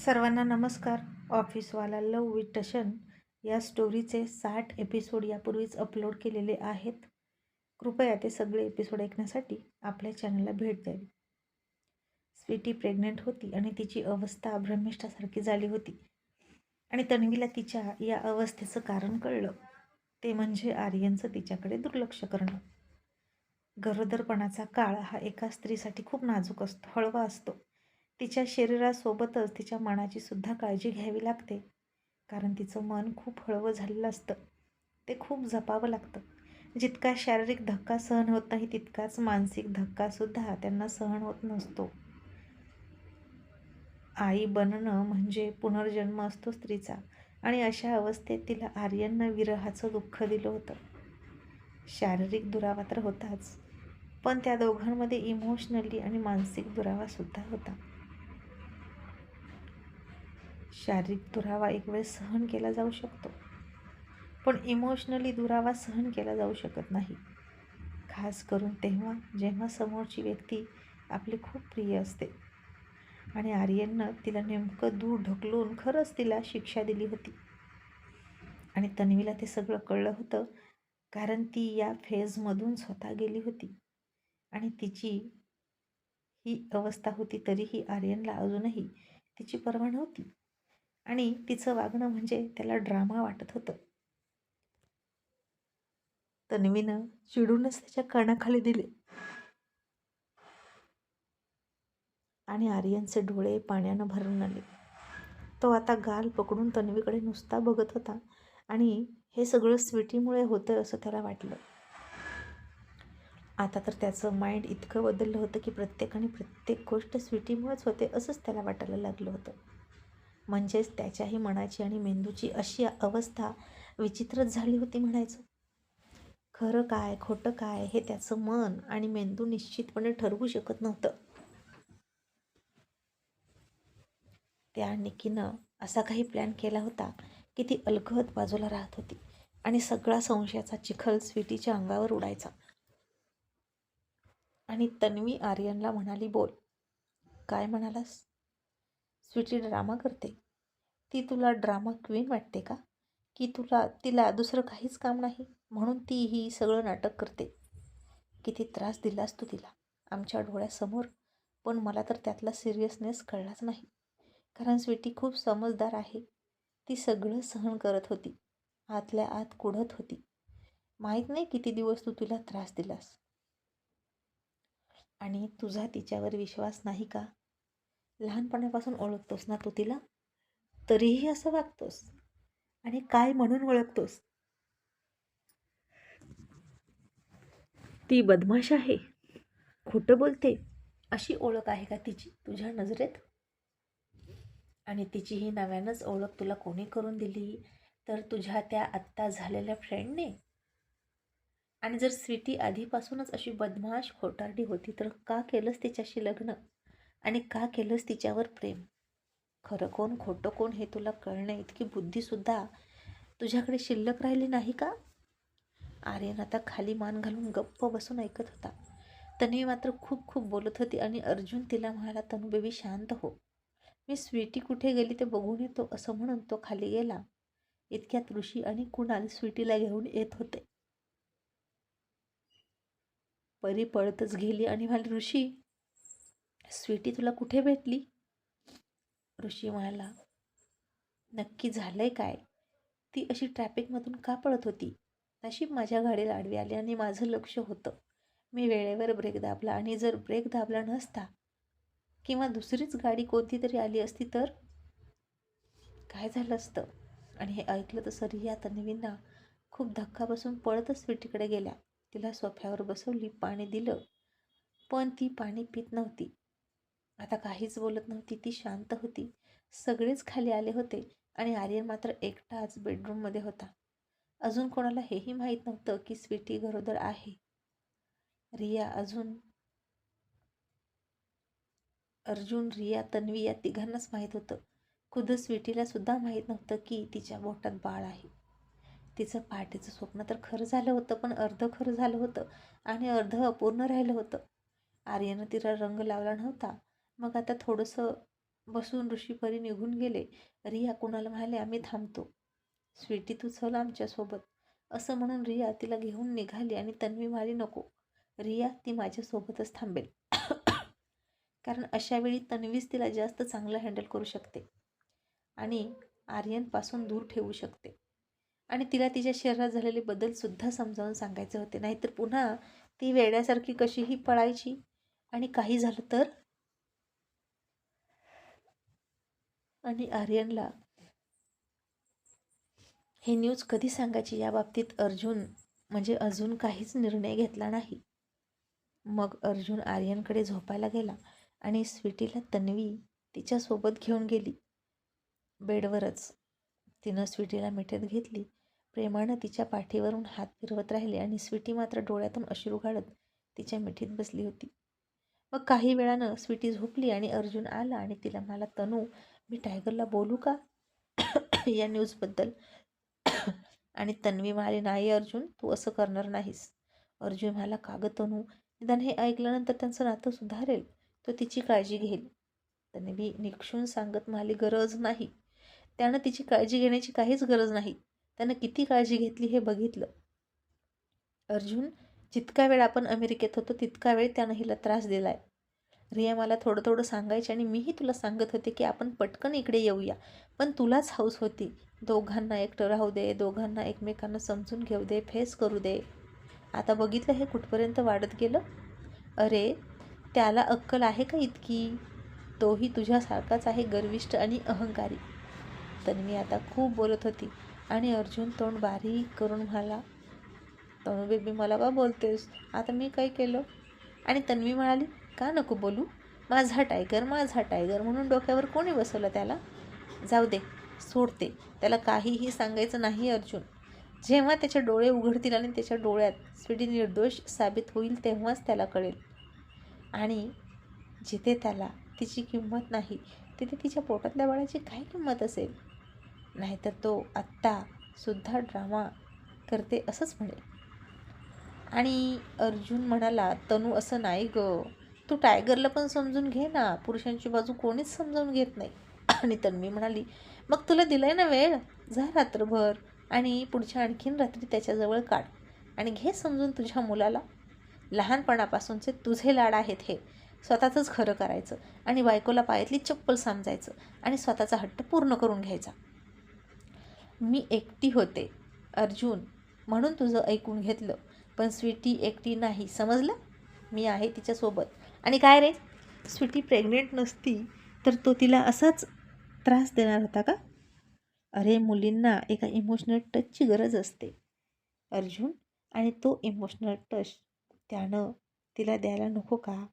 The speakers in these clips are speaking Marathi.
सर्वांना नमस्कार. ऑफिसवाला लव विथ टशन या स्टोरीचे 60 एपिसोड यापूर्वीच अपलोड केलेले आहेत. कृपया ते सगळे एपिसोड ऐकण्यासाठी आपल्या चॅनलला भेट द्यावी. स्वीटी प्रेग्नेंट होती आणि तिची अवस्था ब्रह्मिष्ठासारखी झाली होती आणि तन्वीला तिच्या या अवस्थेचं कारण कळलं. ते म्हणजे आर्यनचं तिच्याकडे दुर्लक्ष करणं. गरोदरपणाचा काळ हा एका स्त्रीसाठी खूप नाजूक असतो, हळवा असतो. तिच्या शरीरासोबतच तिच्या मनाची सुद्धा काळजी घ्यावी लागते, कारण तिचं मन खूप हळवं झालेलं असतं. ते खूप जपावं लागतं. जितका शारीरिक धक्का सहन होत नाही तितकाच मानसिक धक्कासुद्धा त्यांना सहन होत नसतो. आई बनणं म्हणजे पुनर्जन्म असतो स्त्रीचा, आणि अशा अवस्थेत तिला आर्यननं विरहाचं दुःख दिलं होतं. शारीरिक दुरावा तर होताच, पण त्या दोघांमध्ये इमोशनली आणि मानसिक दुरावासुद्धा होता. शारीरिक दुरावा एक वेळ सहन केला जाऊ शकतो, पण इमोशनली दुरावा सहन केला जाऊ शकत नाही. खास करून तेव्हा जेव्हा समोरची व्यक्ती आपली खूप प्रिय असते. आणि आर्यननं तिला नेमकं दूर ढकलून खरंच तिला शिक्षा दिली होती. आणि तन्वीला ते सगळं कळलं होतं, कारण ती या फेजमधून स्वतः गेली होती. आणि तिची ही अवस्था होती तरीही आर्यनला अजूनही तिची पर्वा नव्हती. आणि तिचं वागणं म्हणजे त्याला ड्रामा वाटत होतं. तन्वीनं चिडूनच त्याच्या कानाखाली दिले आणि आर्यनचे डोळे पाण्यानं भरून आले. तो आता गाल पकडून तन्वीकडे नुसता बघत होता आणि हे सगळं स्वीटीमुळे होतं असं त्याला वाटलं. आता तर त्याचं माइंड इतकं बदललं होतं की प्रत्येक गोष्ट स्वीटीमुळेच होते असंच त्याला वाटायला लागलं होतं. म्हणजेच त्याच्याही मनाची आणि मेंदूची अशी अवस्था विचित्रच झाली होती म्हणायचं. खरं काय खोटं काय हे त्याचं मन आणि मेंदू निश्चितपणे ठरवू शकत नव्हतं. त्या निकीनं असा काही प्लॅन केला होता की ती अलगद बाजूला राहत होती आणि सगळा संशयाचा चिखल स्वीटीच्या अंगावर उडायचा. आणि तन्वी आर्यनला म्हणाली, बोल. काय म्हणालास? स्वीटी ड्रामा करते. ती तुला ड्रामा क्वीन वाटते का? की तिला दुसरं काहीच काम नाही म्हणून ती ही सगळं नाटक करते? किती त्रास दिलास तू तिला आमच्या डोळ्यासमोर, पण मला तर त्यातला सिरियसनेस कळलाच नाही. कारण स्वीटी खूप समजदार आहे. ती सगळं सहन करत होती, आतल्या आत कुढत होती. माहीत नाही किती दिवस तू तिला त्रास दिलास. आणि तुझा तिच्यावर विश्वास नाही का? लहानपणापासून ओळखतोस ना तू तिला, तरीही असं वागतोस. आणि काय म्हणून ओळखतोस? ती बदमाश आहे, खोटं बोलते, अशी ओळख आहे का तिची तुझ्या नजरेत? आणि तिची ही नव्यानंच ओळख तुला कोणी करून दिली? तर तुझ्या त्या आत्ता झालेल्या फ्रेंडने. आणि जर स्वीटी आधीपासूनच अशी बदमाश खोटारडी होती तर का केलंस तिच्याशी लग्न? आणि का केलंस तिच्यावर प्रेम? खरं कोण खोटं कोण हे तुला कळणे इतकी बुद्धीसुद्धा तुझ्याकडे शिल्लक राहिली नाही का? आर्यन आता खाली मान घालून गप्प बसून ऐकत होता. तन्वी मात्र खूप खूप बोलत होती आणि अर्जुन तिला म्हणाला, तनू बेबी शांत हो, मी स्वीटी कुठे गेली ते बघून येतो असं म्हणून तो खाली गेला. इतक्यात ऋषी आणि कुणाल स्वीटीला घेऊन येत होते. परी पळतच गेली आणि म्हणाली, ऋषी, स्वीटी तुला कुठे भेटली? ऋषी म्हणाला, नक्की झालंय काय? ती अशी ट्रॅफिकमधून का पळत होती? नशीब माझ्या गाडीला आडवी आली आणि माझं लक्ष होतं. मी वेळेवर ब्रेक दाबला, आणि जर ब्रेक दाबला नसता किंवा दुसरीच गाडी कोणती तरी आली असती तर काय झालं असतं? आणि हे ऐकलं तसं रिया तन्वींना खूप धक्का बसून पळतच स्वीटीकडे गेल्या. तिला सोफ्यावर बसवली, पाणी दिलं, पण ती पाणी पित नव्हती. आता काहीच बोलत नव्हती. ती शांत होती. सगळेच खाली आले होते आणि आर्यन मात्र एकटाच बेडरूममध्ये होता. अजून कोणाला हेही माहीत नव्हतं की स्वीटी गरोदर आहे. रिया, अर्जुन, रिया, तन्वी या तिघांनाच माहीत होतं. खुद्द स्वीटीला सुद्धा माहीत नव्हतं की तिच्या पोटात बाळ आहे. तिचं पहाटेचं स्वप्न तर खरं झालं होतं, पण अर्ध खरं झालं होतं आणि अर्ध अपूर्ण राहिलं होतं. आर्यनं तिला रंग लावला नव्हता. मग आता थोडंसं बसून ऋषी परी निघून गेले. रिया कुणाला म्हणाले, आम्ही थांबतो. स्वीटी तू चल आमच्यासोबत. असं म्हणून रिया तिला घेऊन निघाली आणि तन्वी म्हणाली, नको रिया, ती माझ्यासोबतच थांबेल. कारण अशा वेळी तन्वीच तिला जास्त चांगलं हँडल करू शकते आणि आर्यनपासून दूर ठेवू शकते. आणि तिला तिच्या शरीरात झालेले बदलसुद्धा समजावून सांगायचे होते. नाहीतर पुन्हा ती वेड्यासारखी कशीही पळायची आणि काही झालं तर. आणि आर्यनला ही न्यूज कधी सांगायची याबाबतीत अर्जुन म्हणजे अजून काहीच निर्णय घेतला नाही. मग अर्जुन आर्यनकडे झोपायला गेला आणि स्वीटीला तन्वी तिच्यासोबत घेऊन गेली. बेडवरच तिनं स्वीटीला मिठीत घेतली. प्रेमानं तिच्या पाठीवरून हात फिरवत राहिले आणि स्वीटी मात्र डोळ्यातून अश्रू काढत तिच्या मिठीत बसली होती. मग काही वेळानं स्वीटी झोपली आणि अर्जुन आला आणि तिला म्हणाला, तनू मी टायगरला बोलू का या न्यूजबद्दल? आणि तन्वी म्हणाली, नाही अर्जुन, तू असं करणार नाहीस. अर्जुन म्हणाला, का गं तनू, निदान हे ऐकल्यानंतर त्यांचं नातं सुधारेल, तो तिची काळजी घेईल. तन्वी निक्षून सांगत म्हणाली, गरज नाही. त्यानं तिची काळजी घेण्याची काहीच गरज नाही. त्यानं किती काळजी घेतली हे बघितलं. अर्जुन, जितका वेळ आपण अमेरिकेत होतो तितका वेळ त्यानं हिला त्रास दिलाय. रिया मला थोडं थोडं सांगायची आणि मीही तुला सांगत होते की आपण पटकन इकडे येऊया, पण तुलाच हौस होती. दोघांना एकटं राहू दे, दोघांना एकमेकांना समजून घेऊ दे, फेस करू दे. आता बघितलं हे कुठपर्यंत वाढत गेलं. अरे त्याला अक्कल आहे का इतकी? तोही तुझ्यासारखाच आहे, गर्विष्ठ आणि अहंकारी. तन्वी आता खूप बोलत होती आणि अर्जुन तोंड बारीक करून म्हणाला, तनू बेबी मला का बोलतेस? आता मी काय केलं? आणि तन्वी म्हणाली, का नको बोलू? माझा टायगर म्हणून डोक्यावर कोणी बसवलं त्याला? जाऊ दे, सोडते. त्याला काहीही सांगायचं नाही अर्जुन. जेव्हा त्याचे डोळे उघडतील आणि त्याच्या डोळ्यात स्वीटी निर्दोष साबित होईल तेव्हाच त्याला कळेल. आणि जिथे त्याला तिची किंमत नाही तिथे तिच्या पोटातल्या बाळाची काय किंमत असेल? नाहीतर तो आत्तासुद्धा ड्रामा करते असंच म्हणेल. आणि अर्जुन म्हणाला, तनू असं नाही गं, तू टायगरला पण समजून घे ना, पुरुषांची बाजू कोणीच समजावून घेत नाही. आणि तन्वी म्हणाली, मग तुला दिलाय ना वेळ, जा रात्रभर आणि पुढच्या आणखीन रात्री त्याच्याजवळ काढ आणि घे समजून तुझ्या मुलाला. लहानपणापासूनचे तुझे लाड आहेत हे. स्वतःचंच खरं करायचं आणि बायकोला पायातली चप्पल समजायचं आणि स्वतःचा हट्ट पूर्ण करून घ्यायचा. मी एकटी होते अर्जुन, म्हणून तुझं ऐकून घेतलं, पण स्वीटी एकटी नाही, समजलं? मी आहे तिच्यासोबत. आणि काय रे, स्वीटी प्रेग्नेंट नसती तर तो तिला असाच त्रास देणार होता का? अरे मुलींना एका इमोशनल टचची गरज असते अर्जुन, आणि तो इमोशनल टच त्यानं तिला द्यायला नको का?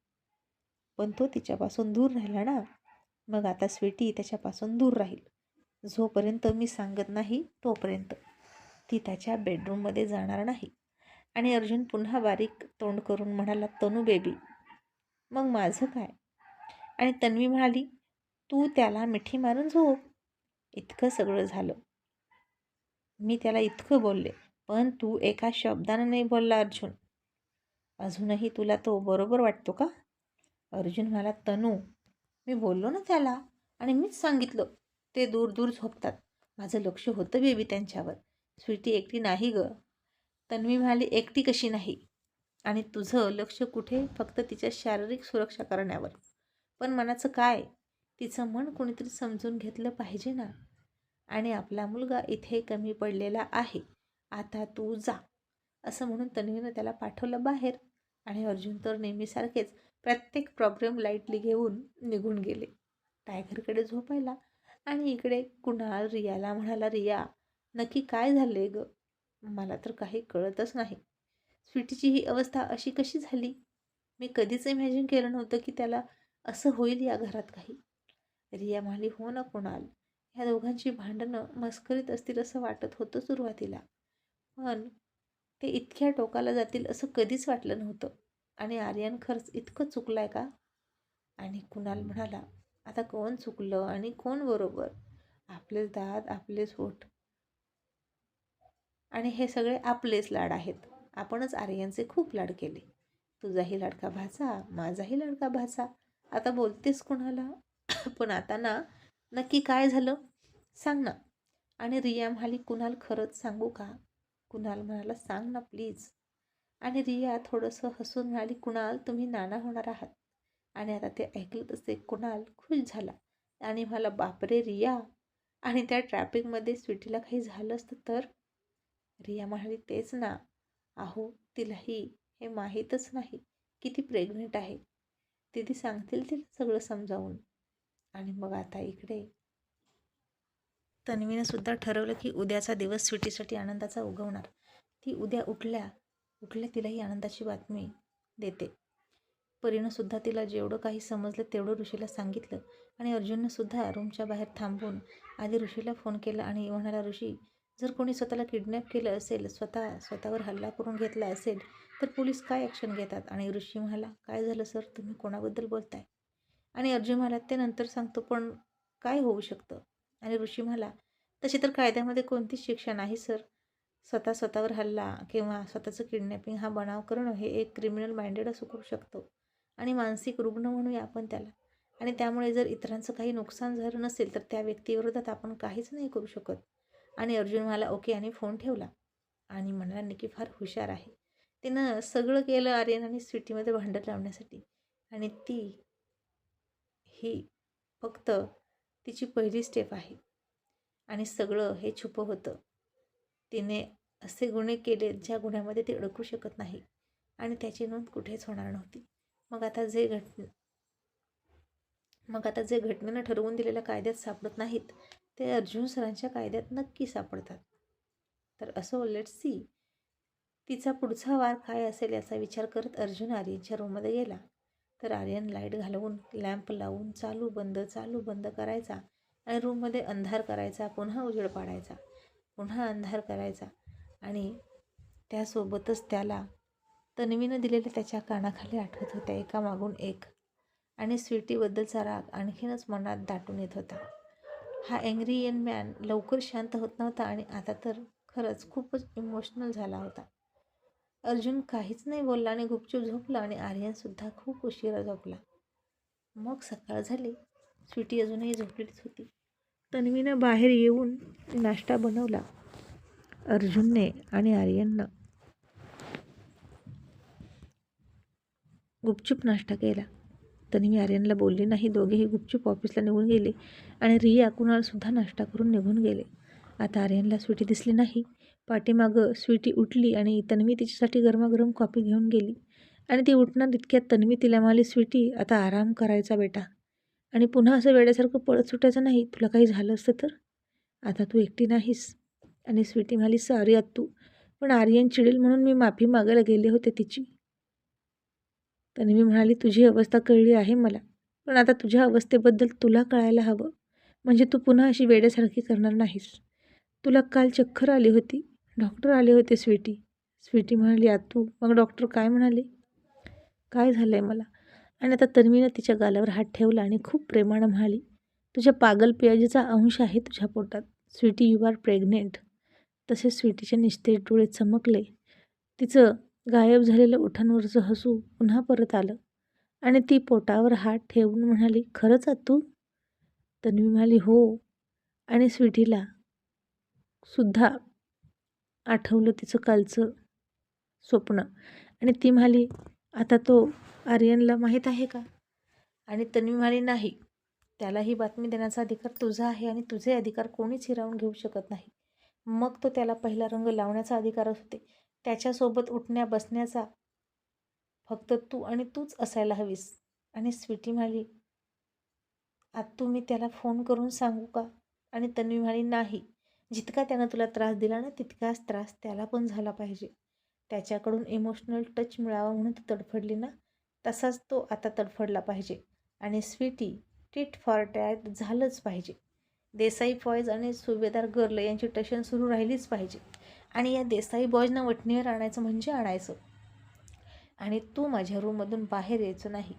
पण तो तिच्यापासून दूर राहिला ना. मग आता स्वीटी त्याच्यापासून दूर राहील. जोपर्यंत मी सांगत नाही तोपर्यंत ती त्याच्या बेडरूममध्ये जाणार नाही. आणि अर्जुन पुन्हा बारीक तोंड करून म्हणाला, तनू बेबी, मग माझं काय? आणि तन्वी म्हणाली, तू त्याला मिठी मारून झोप. इतकं सगळं झालं. मी त्याला इतकं बोलले, पण तू एका शब्दानं नाही बोलला अर्जुन. अजूनही तुला तो बरोबर वाटतो का? अर्जुन म्हणाला, तनू मी बोललो ना त्याला आणि मीच सांगितलं ते दूर दूर झोपतात. माझं लक्ष होतं बेबी त्यांच्यावर. स्वीटी एकटी नाही गं. तन्वी म्हणाली, एकटी कशी नाही? आणि तुझं लक्ष कुठे? फक्त तिच्या शारीरिक सुरक्षा करण्यावर. पण मनाचं काय? तिचं मन कोणीतरी समजून घेतलं पाहिजे ना. आणि आपला मुलगा इथे कमी पडलेला आहे, आता तू जा. असं म्हणून तन्वीनं त्याला पाठवलं बाहेर. आणि अर्जुन तर नेहमीसारखेच प्रत्येक प्रॉब्लेम लाईटली घेऊन निघून गेले टायगरकडे झोपायला. आणि इकडे कुणाल रियाला म्हणाला, रिया नक्की काय झालं आहे गं? मला तर काही कळतच नाही. स्वीटीची ही अवस्था अशी कशी झाली? मी कधीच इमॅजिन केलं नव्हतं की त्याला असं होईल या घरात काही. रिया म्हणाली, हो ना कुणाल, ह्या दोघांची भांडणं मस्करीत असतील असं वाटत होतं सुरुवातीला, पण ते इतक्या टोकाला जातील असं कधीच वाटलं नव्हतं. आणि आर्यन खरंच इतकं चुकलं आहे का? आणि कुणाल म्हणाला, आता कोण चुकलं आणि कोण बरोबर? आपलेच दात, आपलेच होठ आणि हे सगळे आपलेच लाड आहेत. आपणच आर्यनचे खूप लाड केले. तुझाही लाडका भाचा, माझाही लाडका भाचा. आता बोलतेस कुणाला? पण आता ना नक्की काय झालं सांग ना. आणि रिया म्हणाली, कुणाल खरंच सांगू का? कुणाल म्हणाला, सांग ना प्लीज. आणि रिया थोडंसं हसून म्हणाली, कुणाल तुम्ही नाना होणार आहात. आणि आता ते ऐकलं तसे कुणाल खुश झाला आणि म्हणाला, बापरे रिया, आणि त्या ट्रॅफिकमध्ये स्वीटीला काही झालं असतं तर? रिया म्हणाली, तेच ना. अहो तिलाही हे माहीतच नाही की ती प्रेग्नेंट आहे. दीदी सांगतील तिला सगळं समजावून. आणि मग आता इकडे तन्वीनं सुद्धा ठरवलं की उद्याचा दिवस स्वीटीसाठी आनंदाचा उगवणार. ती उद्या उठल्या उठल्या तिला आनंदाची बातमी देते. परीनं सुद्धा तिला जेवढं काही समजलं तेवढं ऋषीला सांगितलं. आणि अर्जुननं सुद्धा रूमच्या बाहेर थांबून आधी ऋषीला फोन केला आणि म्हणाला, ऋषी, जर कोणी स्वतःला किडनॅप केलं असेल, स्वतःवर हल्ला करून घेतला असेल तर पोलीस काय ॲक्शन घेतात? आणि ऋषी म्हणाला, काय झालं सर, तुम्ही कोणाबद्दल बोलताय? आणि अर्जुन म्हणाला, ते नंतर सांगतो, पण काय होऊ शकतं? आणि ऋषी म्हणाला, तशी तर कायद्यामध्ये कोणतीच शिक्षा नाही सर. स्वतःवर हल्ला किंवा स्वतःचं किडनॅपिंग हा बनाव करणं हे एक क्रिमिनल माइंडेड असू करू शकतो. आणि मानसिक रुग्ण म्हणूया आपण त्याला. आणि त्यामुळे जर इतरांचं काही नुकसान झालं नसेल तर त्या व्यक्तीविरोधात आपण काहीच नाही करू शकत. आणि अर्जुन म्हणाला, ओके, आणि फोन ठेवला. आणि म्हणाला, निकी फार हुशार आहे. तिनं सगळं केलं आर्यन आणि स्वीटीमध्ये भांडण लावण्यासाठी. आणि ती ही फक्त तिची पहिली स्टेप आहे. आणि सगळं हे छुपं होतं. तिने असे गुन्हे केले ज्या गुन्ह्यामध्ये ती अडकू शकत नाही आणि त्याची नोंद कुठेच होणार नव्हती. मग आता जे घटनेनं ठरवून दिलेल्या कायद्यात सापडत नाहीत ते अर्जुन सरांच्या कायद्यात नक्की सापडतात. तर असो, लेट्स सी तिचा पुढचा वार काय असेल याचा विचार करत अर्जुन आर्यनच्या रूममध्ये गेला. तर आर्यन लाईट घालवून लॅम्प लावून चालू बंद करायचा आणि रूममध्ये अंधार करायचा, पुन्हा उजेड पाडायचा, पुन्हा अंधार करायचा. आणि त्यासोबतच त्याला तन्वीनं दिलेल्या त्याच्या कानाखाली आठवत होत्या एकामागून एक. आणि स्वीटीबद्दलचा राग आणखीनच मनात दाटून येत होता. हा अँग्री यंग मॅन लवकर शांत होत नव्हता आणि आता तर खरंच खूपच इमोशनल झाला होता. अर्जुन काहीच नाही बोलला आणि गुपचूप झोपला आणि आर्यनसुद्धा खूप उशिरा झोपला. मग सकाळ झाली. स्वीटी अजूनही झोपलेलीच होती. तन्वीनं बाहेर येऊन नाश्ता बनवला. अर्जुनने आणि आर्यननं गुपचूप नाश्ता केला. तन्वी आर्यनला बोलली नाही. दोघेही गुपचूप ऑफिसला निघून गेले आणि रिया कुणालसुद्धा नाश्ता करून निघून गेले. आता आर्यनला स्वीटी दिसली नाही. पाठीमागं स्वीटी उठली आणि तन्वी तिच्यासाठी गरमागरम कॉफी घेऊन गेली. आणि ती उठणार इतक्यात तन्वी तिला म्हणाली, स्वीटी, आता आराम करायचा बेटा. आणि पुन्हा असं वेड्यासारखं पळत सुटायचं नाही. तुला काही झालं असतं तर? आता तू एकटी नाहीस. आणि स्वीटी म्हणाली, सॉरी आत्तू, पण आर्यन चिडेल म्हणून मी माफी मागायला गेले होते तिची. तन्वी म्हणाली, तुझी अवस्था कळली आहे मला, पण आता तुझ्या अवस्थेबद्दल तुला कळायला हवं. म्हणजे तू पुन्हा अशी वेड्यासारखी करणार नाहीस. तुला काल चक्कर आली होती. डॉक्टर आले होते स्वीटी. स्वीटी म्हणाली, आत्तू, मग डॉक्टर काय म्हणाले? काय झालं आहे मला? आणि आता तन्वीनं तिच्या गालावर हात ठेवला आणि खूप प्रेमानं म्हणाली, तुझ्या पागल पियाजीचा अंश आहे तुझ्या पोटात. Sweety, you are pregnant. तसे स्वीटीचे निस्तेज डोळे चमकले. तिचं गायब झालेलं ओठांवरचं हसू पुन्हा परत आलं आणि ती पोटावर हात ठेवून म्हणाली, खरंच आत्तू? तन्वी म्हणाली, हो. आणि स्वीटीला सुद्धा आठवलं तिचं कालचं स्वप्न. आणि ती म्हणाली, आता तो आर्यनला माहीत आहे का? आणि तन्वी म्हणाली, नाही. त्याला ही बातमी देण्याचा अधिकार तुझा आहे आणि तुझे अधिकार कोणीच हिरावून घेऊ शकत नाही. मग तो त्याला पहिला रंग लावण्याचा अधिकार होते. त्याच्यासोबत उठण्या बसण्याचा फक्त तू आणि तूच असायला हवीस. आणि स्वीटी म्हणाली, आत्तू, मी त्याला फोन करून सांगू का? आणि तन्वी म्हणाली, नाही. जितका त्यानं तुला त्रास दिला ना तितकाच त्रास त्याला पण झाला पाहिजे. त्याच्याकडून इमोशनल टच मिळावा म्हणून तू तडफडली ना, तसाच तो आता तडफडला पाहिजे. आणि स्वीटी, टिट फॉर टॅट झालंच पाहिजे. देसाई बॉयज आणि सुभेदार गर्ल यांची टशन सुरू राहिलीच पाहिजे. आणि या देसाई बॉयजना वठणीवर आणायचं म्हणजे आणायचं. आणि तू माझ्या रूममधून बाहेर यायचं नाही.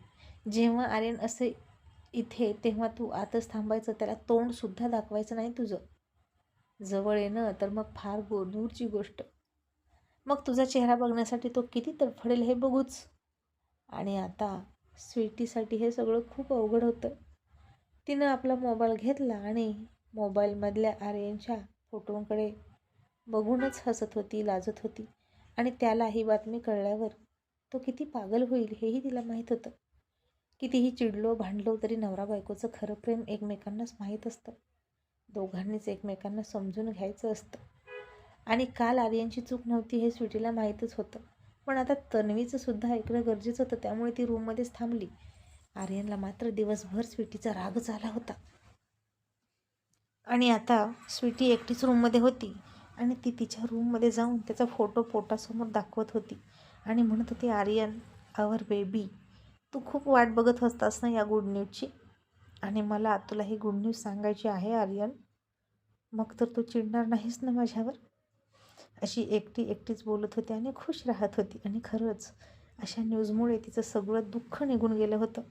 जेव्हा आर्यन असे इथे तेव्हा तू आतच थांबायचं. त्याला तोंडसुद्धा दाखवायचं नाही तुझं. जवळ येणं तर मग फार दूरची गोष्ट. मग तुझा चेहरा बघण्यासाठी तो किती तडफडेल हे बघूच. आणि आता स्वीटीसाठी हे सगळं खूप अवघड होतं. तिनं आपला मोबाईल घेतला आणि मोबाईलमधल्या आर्यनच्या फोटोंकडे बघूनच हसत होती, लाजत होती. आणि त्याला ही बातमी कळल्यावर तो किती पागल होईल हेही तिला माहीत होतं. कितीही चिडलो भांडलो तरी नवरा बायकोचं खरं प्रेम एकमेकांनाच माहीत असतं. दोघांनीच एकमेकांना समजून घ्यायचं असतं. आणि काल आर्यनची चूक नव्हती हे स्वीटीला माहीतच होतं. पण आता तन्वीचं सुद्धा ऐकणं गरजेचं होतं, त्यामुळे ती रूममध्येच थांबली. आर्यनला मात्र दिवसभर स्वीटीचा रागच आला होता. आणि आता स्वीटी एकटीच रूममध्ये होती आणि ती तिच्या रूममध्ये जाऊन त्याचा फोटो पोटासमोर दाखवत होती आणि म्हणत होती, आर्यन आवर बेबी, तू खूप वाट बघत असतास ना या गुड न्यूजची, आणि मला तुला ही गुड न्यूज सांगायची आहे आर्यन. मग तर तू चिडणार नाहीस ना माझ्यावर. अशी एकटीच बोलत होती आणि खुश राहत होती. आणि खरंच अशा न्यूजमुळे तिचं सगळं दुःख निघून गेलं होतं.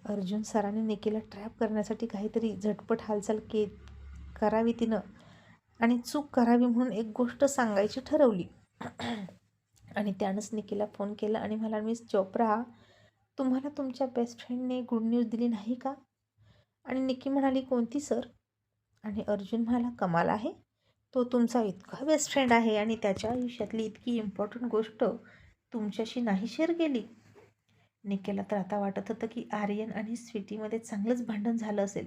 अर्जुन सरांनी निकीला ट्रॅप करण्यासाठी काहीतरी झटपट हालचाल करावी तिनं, आणि चूक करावी म्हणून एक गोष्ट सांगायची ठरवली. आणि त्यानंच निकीला फोन केला आणि मला, मिस चोप्रा, तुम्हाला तुमच्या बेस्ट फ्रेंडने गुड न्यूज दिली नाही का? आणि निकी म्हणाली, कोणती सर? आणि अर्जुन म्हणाला, कमाल आहे, तो तुमचा इतका बेस्ट फ्रेंड आहे आणि त्याच्या आयुष्यातली इतकी इम्पॉर्टंट गोष्ट तुमच्याशी नाही शेअर केली. निकेला तर आता वाटत होतं की आर्यन आणि स्वीटीमध्ये चांगलंच भांडण झालं असेल.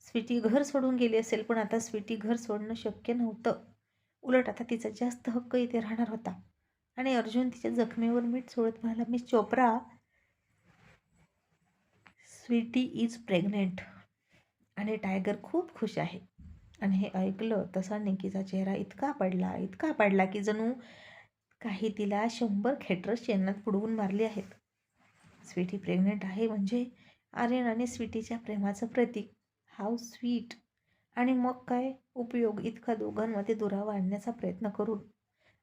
स्वीटी घर सोडून गेली असेल, पण आता स्वीटी घर सोडणं शक्य नव्हतं. उलट आता तिचा जास्त हक्क इथे राहणार होता. आणि अर्जुन तिच्या जखमेवर मीठ सोडत म्हणाला, Miss Chopra, Sweety is pregnant आणि टायगर खूप खुश आहे. आणि हे ऐकलं तसा निकीचा चेहरा इतका पडला की जणू काही तिला 100 खेटरं शेणात बुडवून मारली आहेत. स्वीटी प्रेग्नेंट आहे म्हणजे आर्यन आणि स्वीटीच्या प्रेमाचं प्रतीक. How sweet. आणि मग काय उपयोग इतका दोघांमध्ये दुरावा आणण्याचा प्रयत्न करून.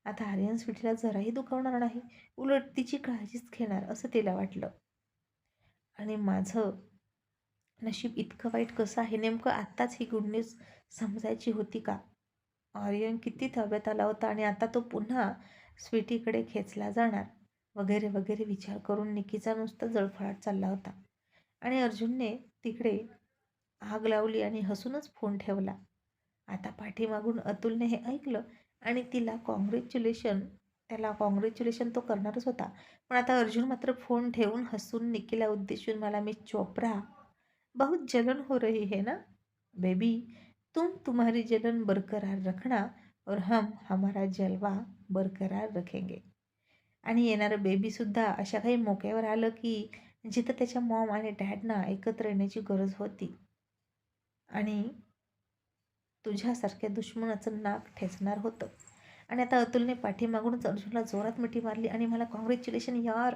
आता आर्यन स्वीटीला जराही दुखावणार नाही, उलट तिची काळजीच घेणार असं तिला वाटलं. आणि माझं नशीब इतकं वाईट कसं आहे, नेमकं आत्ताच ही गुड न्यूज समजायची होती का? आर्यन किती ताब्यात आला होता आणि आता तो पुन्हा स्वीटीकडे खेचला जाणार, वगैरे वगैरे विचार करून निकीचा नुसता जळफळाट चालला होता. आणि अर्जुनने तिकडे आग लावली आणि हसूनच फोन ठेवला. आता पाठीमागून अतुलने हे ऐकलं आणि त्याला कॉंग्रॅच्युलेशन तो करणारच होता. पण आता अर्जुन मात्र फोन ठेवून हसून निकीला उद्देशून मला, मिस चोप्रा, बहुत जलन हो रही है ना बेबी, तुम तुम्हारी जलन बरकरार रखना और हम हमारा जलवा बरकरार रखेंगे. आणि येणारं बेबीसुद्धा अशा काही मोक्यावर आलं की जिथं त्याच्या मॉम आणि डॅडना एकत्र येण्याची गरज होती. आणि तुझ्यासारख्या दुश्मनाचं नाक ठेचणार होतं. आणि आता अतुलने पाठीमागूनच अर्जुनला जोरात मिठी मारली आणि मला, कॉंग्रॅच्युलेशन यार,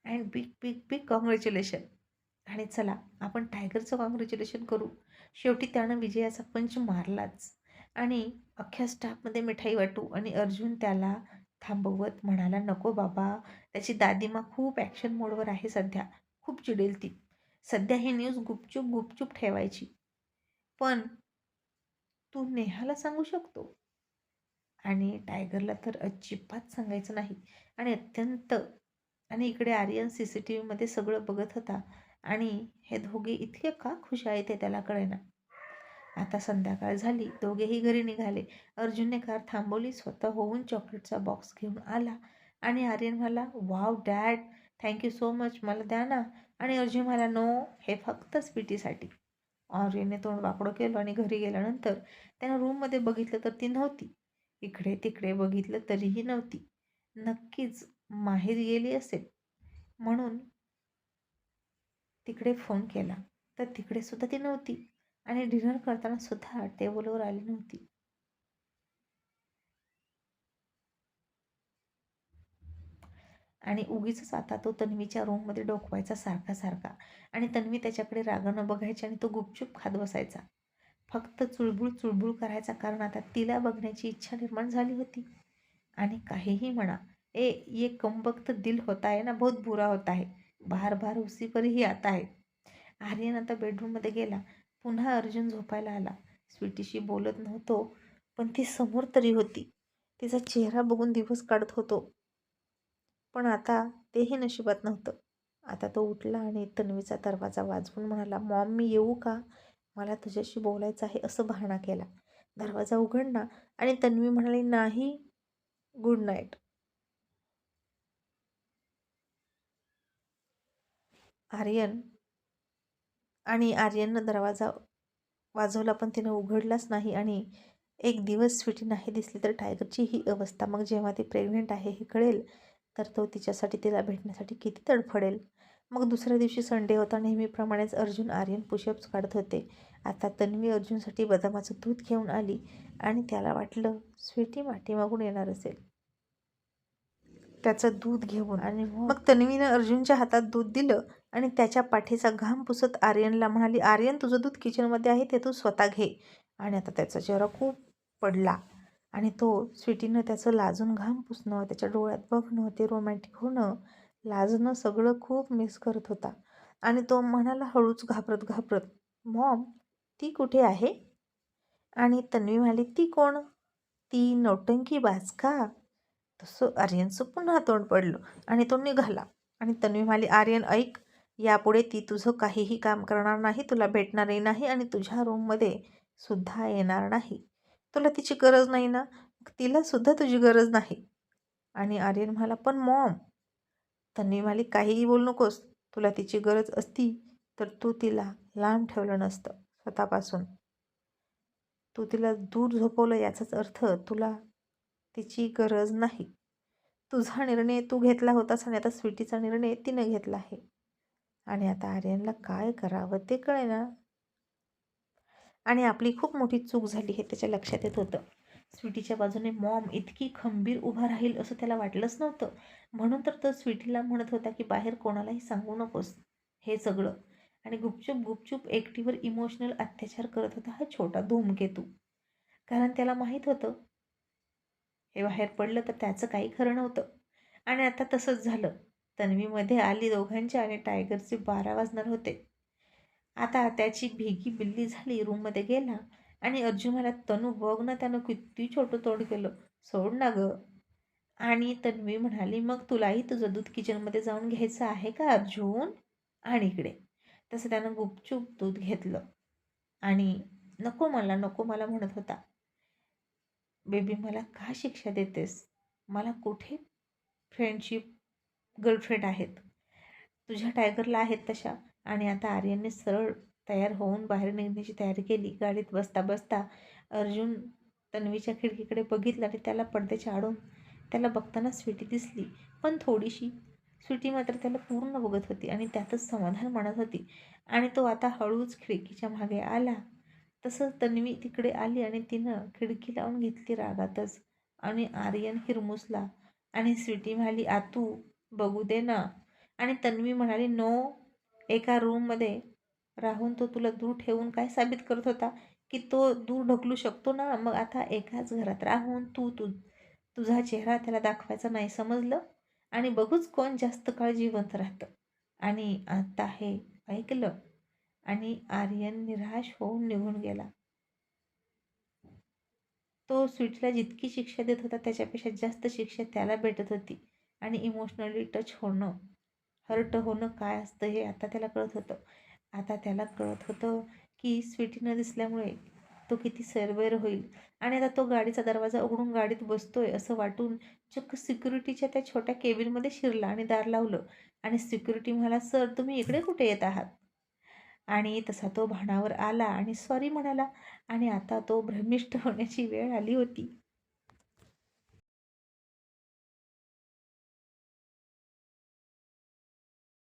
and big big big congratulation. आणि चला आपण टायगरचं कॉंग्रॅच्युलेशन करू. शेवटी त्यानं विजयाचा पंच मारलाच. आणि अख्ख्या स्टाफमध्ये मिठाई वाटू. आणि अर्जुन त्याला थांबवत म्हणाला, नको बाबा, त्याची दादीमा खूप ॲक्शन मोडवर आहे सध्या, खूप चिडेल ती. सध्या ही न्यूज गुपचूप ठेवायची. पण तू नेहाला सांगू शकतो. आणि टायगरला तर अजिबात सांगायचं नाही. आणि इकडे आर्यन CCTVमध्ये सगळं बघत होता. आणि हे दोघे इतके का खुश आहेत ते त्याला कळेना. आता संध्याकाळ झाली, दोघेही घरी निघाले. अर्जुनने कार थांबवली, स्वतः होऊन चॉकलेटचा बॉक्स घेऊन आला. आणि आर्यन म्हणाला, wow dad, thank you so much, मला द्या ना. आणि अर्जुन म्हणाला, नो, हे फक्त स्वीटीसाठी. आर्यनने तोंड वाकडं केलं आणि घरी गेल्यानंतर त्यानं रूममध्ये बघितलं तर ती नव्हती. इकडे तिकडे बघितलं तरीही नव्हती. नक्कीच माहेरी गेली असेल. म्हणून तिकडे फोन केला तर तिकडे सुद्धा ती नव्हती. आणि डिनर करताना सुद्धा टेबलवर आली नव्हती. आणि उगीचच आता तो तन्वीच्या रूममध्ये डोकवायचा सारखा. आणि तन्वी त्याच्याकडे रागानं बघायची आणि तो गुपचूप खात बसायचा. फक्त चुळबुळ करायचा, कारण आता तिला बघण्याची इच्छा निर्माण झाली होती. आणि काहीही म्हणा, ये कमबख्त दिल होता है ना, बहुत बुरा होता है, बार बार उसी पर ही आता है. आर्यन आता बेडरूममध्ये गेला. पुन्हा अर्जुन झोपायला आला. स्वीटीशी बोलत नव्हतो, पण ती समोर तरी होती. तिचा चेहरा बघून दिवस काढत होतो. पण आता तेही नशिबात नव्हतं. आता तो उठला आणि तन्वीचा दरवाजा वाजवून म्हणाला, मॉम मी येऊ का? मला तुझ्याशी बोलायचं आहे असं बहाणा केला. दरवाजा उघडला आणि तन्वी म्हणाली, नाही, गुड नाईट. आर्यननं दरवाजा वाजवला पण तिनं उघडलाच नाही. आणि एक दिवस स्वीटी नाही दिसली तर टायगरची ही अवस्था. मग जेव्हा ती प्रेग्नेंट आहे हे कळेल तर तो तिच्यासाठी तिला भेटण्यासाठी किती तडफडेल. मग दुसऱ्या दिवशी संडे होता. नेहमीप्रमाणेच अर्जुन आर्यन पुशअप्स काढत होते. आता तन्वी अर्जुनसाठी बदामाचं दूध घेऊन आली आणि त्याला वाटलं स्वीटी पाठीमागून येणार असेल त्याचं दूध घेऊन. आणि मग तन्वीनं अर्जुनच्या हातात दूध दिलं आणि त्याच्या पाठीचा घाम पुसत आर्यनला म्हणाली, आर्यन तुझं दूध किचनमध्ये आहे, ते तू स्वतः घे. आणि आता त्याचा चेहरा खूप पडला आणि तो स्वीटीनं त्याचं लाजून घाम पुसणं, त्याच्या डोळ्यात बघणं, ते रोमॅन्टिक होणं, लाजणं सगळं खूप मिस करत होता. आणि तो म्हणाला हळूच घाबरत घाबरत, मॉम ती कुठे आहे? आणि तन्वी म्हणाली, ती कोण? ती नौटंकी बाज का? तसं आर्यनचं पुन्हा तोंड पडलं आणि तो निघाला. आणि तन्वी म्हणाली, आर्यन ऐक, यापुढे ती तुझं काहीही काम करणार नाही, तुला भेटणारही नाही आणि तुझ्या रूममध्ये सुद्धा येणार नाही. तुला तिची गरज नाही ना? तिला सुद्धा तुझी गरज नाही. आणि आर्यन म्हणाला, पण मॉम. तन्वी म्हणाली, काहीही बोलू नकोस. तुला तिची गरज असती तर तू तिला लांब ठेवलं नसतं स्वतःपासून. तू तिला दूर झोपवलं याचाच अर्थ तुला तिची गरज नाही. तुझा निर्णय तू घेतला होतास आणि आता स्वीटीचा निर्णय तिनं घेतला आहे. आणि आता आर्यनला काय करावं ते कळेना. आणि आपली खूप मोठी चूक झाली हे त्याच्या लक्षात येत होतं. स्वीटीच्या बाजूने मॉम इतकी खंबीर उभा राहील असं त्याला वाटलंच नव्हतं. म्हणून तर तो स्वीटीला म्हणत होता की बाहेर कोणालाही सांगू नकोस हे सगळं. आणि गुपचूप गुपचूप एकटीवर इमोशनल अत्याचार करत होता हा छोटा धूमकेतू. कारण त्याला माहीत होतं हे बाहेर पडलं तर त्याचं काही खरं नव्हतं. आणि आता तसंच झालं. तन्वीमध्ये आली दोघांच्या आणि टायगरचे 12 वाजणार होते. आता त्याची भेगी बिल्ली झाली. रूममध्ये गेला आणि अर्जुन मला, तनू बघ ना त्यानं किती छोटं तोंड केलं, सोड ना गं. आणि तन्वी म्हणाली, मग तुलाही तुझं दूध किचनमध्ये जाऊन घ्यायचं आहे का अर्जुन? आणि इकडे तसं त्यानं गुपचूप दूध घेतलं आणि नको मला नको मला म्हणत होता. बेबी मला का शिक्षा देतेस? मला कुठे फ्रेंडशिप गर्लफ्रेंड आहेत? तुझ्या टायगरला आहेत तशा. आणि आता आर्यनने सरळ तयार होऊन बाहेर निघण्याची तयारी केली. गाडीत बसता बसता अर्जुन तन्वीच्या खिडकीकडे बघितलं आणि त्याला पडद्याच्या आडून त्याला बघताना स्वीटी दिसली, पण थोडीशी. स्वीटी मात्र त्याला पूर्ण बघत होती आणि त्यातच समाधान मानत होती. आणि तो आता हळूच खिडकीच्या मागे आला. तसं तन्वी तिकडे आली आणि तिनं खिडकी लावून घेतली रागातच. आणि आर्यन हिरमुसला आणि स्वीटी म्हणाली, आतू बघू दे ना. आणि तन्वी म्हणाली, नो. एका रूममध्ये राहून तो तुला दूर ठेवून काय साबित करत होता की तो दूर ढकलू शकतो ना? मग आता एकाच घरात राहून तुझा चेहरा त्याला दाखवायचा नाही, समजलं? आणि बघूच कोण जास्त काळ जिवंत राहतं. आणि आता हे ऐकलं आणि आर्यन निराश होऊन निघून गेला. तो स्वीटला जितकी शिक्षा देत होता त्याच्यापेक्षा जास्त शिक्षा त्याला भेटत होती. आणि इमोशनली टच होणं, हर्ट होणं काय असतं हे आता त्याला कळत होतं. आता त्याला कळत होतं की स्वीटी न दिसल्यामुळे तो किती सरबैर होईल. आणि आता तो गाडीचा दरवाजा उघडून गाडीत बसतोय असं वाटून चक्क सिक्युरिटीच्या त्या छोट्या केबिनमध्ये शिरला आणि दार लावलं. आणि सिक्युरिटी म्हणाला, सर तुम्ही इकडे कुठे येत आहात? आणि तसा तो भानावर आला आणि सॉरी म्हणाला. आणि आता तो भ्रमिष्ट होण्याची वेळ आली होती.